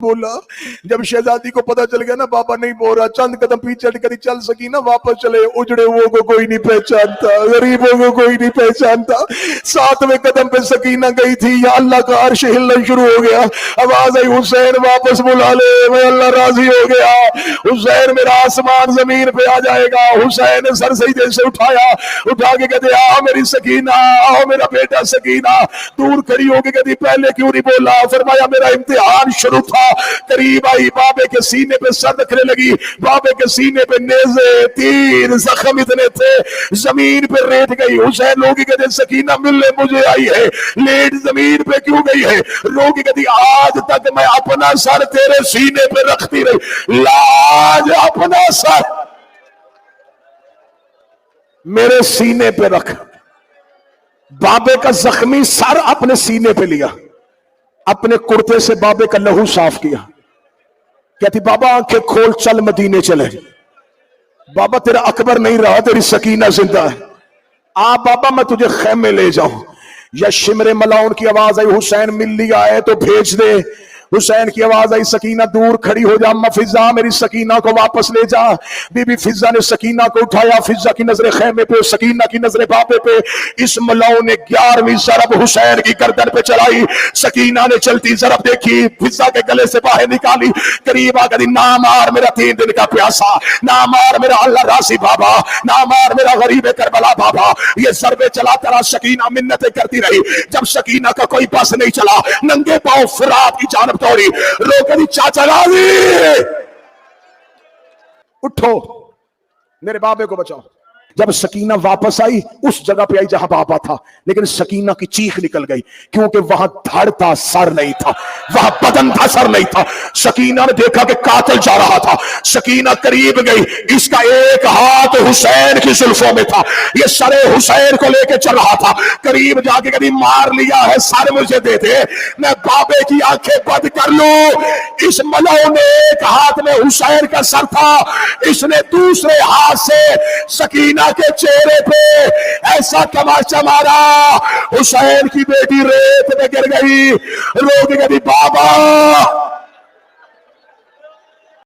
बोला। जब शहजादी को पता चल गया ना बाबा नहीं बोल रहा, चंद कदम पीछे हटकर चल सकी ना, वापस चले। उजड़े हुओं को कोई नहीं पहचानता, गरीबों को कोई नहीं पहचानता। 7वें कदम पे सकीना गई थी, या अल्लाह का अर्श हिलना शुरू हो गया। आवाज आई, हुसैन वापस बुला ले, मैं अल्लाह राजी हो गया। हुसैन मेरा आसमान जमीन पे आ जाएगा। हुसैन ने सर सजदे से उठाया, उठा के कहते आओ मेरी सकीना, आओ मेरा बेटा सकीना। दूर खड़ी होके कहती पहले क्यों नहीं बोला? फरमाया मेरा इम्तिहान शुरू था। करीब आई, बाबे के सीने पे सर रखने लगी। बाबे के सीने पे नेज़े, तीर, जख्म इतने थे, जमीन पे लेट गई। हुसैन लोग कहते सकीना मिलने मुझे आई है, लेट जमीन पे क्यों गई है? लोग कहती आज तक मैं अपना सर तेरे सीने पे रखती रही, लाज अपना सर मेरे सीने पे रख। बाबे का जख्मी सर अपने सीने पे लिया, अपने कुर्ते से बाबे का लहू साफ किया। कहती बाबा आंखें खोल, चल मदीने चले। बाबा तेरा अकबर नहीं रहा, तेरी सकीना जिंदा है। आ बाबा मैं तुझे खैमे ले जाऊं। या शिमरे मलाउन की आवाज आई, हुसैन मिल लिया है तो भेज दे। हुसैन की आवाज आई, सकीना दूर खड़ी हो जा। अम्मा फिजा मेरी सकीना को वापस ले जा। बीबी फिजा ने सकीना को उठाया। फिजा की नजरें खैमे पे, सकीना की नजरें बाबे पे। इस मलाउ ने 11वीं ज़रब हुसैन की गर्दन पे चलाई। सकीना ने चलती ज़रब देखी, फिजा के गले से बाहर निकाली। करीब आ गई, ना मार मेरा 3 दिन का प्यासा, ना मार मेरा अल्लाह रासी बाबा, ना मार मेरा गरीब करबला बाबा। ये ज़रबे चलाता रहा, सकीना मिन्नतें करती रही। जब सकीना का कोई बस नहीं चला, नंगे पांव फुरात की जानब दौड़ी। रोकनी चाचा राजी, उठो मेरे बाबे को बचाओ। जब सकीना वापस आई, उस जगह पे आई जहां बाबा था, लेकिन सकीना की चीख निकल गई, क्योंकि वहां धड़ था, सर नहीं था। वहां बदन था, सर नहीं था। सकीना ने देखा कि कातिल जा रहा था। सकीना करीब गई, इसका एक हाथ हुसैन की जुल्फों में था, ये सरे हुसैन को लेके चल रहा था। करीब जाके कभी मार लिया है, सर मुझे दे दे, मैं बाबे की आंखें बंद कर लूं। इस मलाउ ने एक हाथ में हुसैन का सर था, इसने दूसरे हाथ से सकीना के चेहरे पे ऐसा तमाचा मारा, हुसैन की बेटी रेत में गिर गई। रोगी कहती बाबा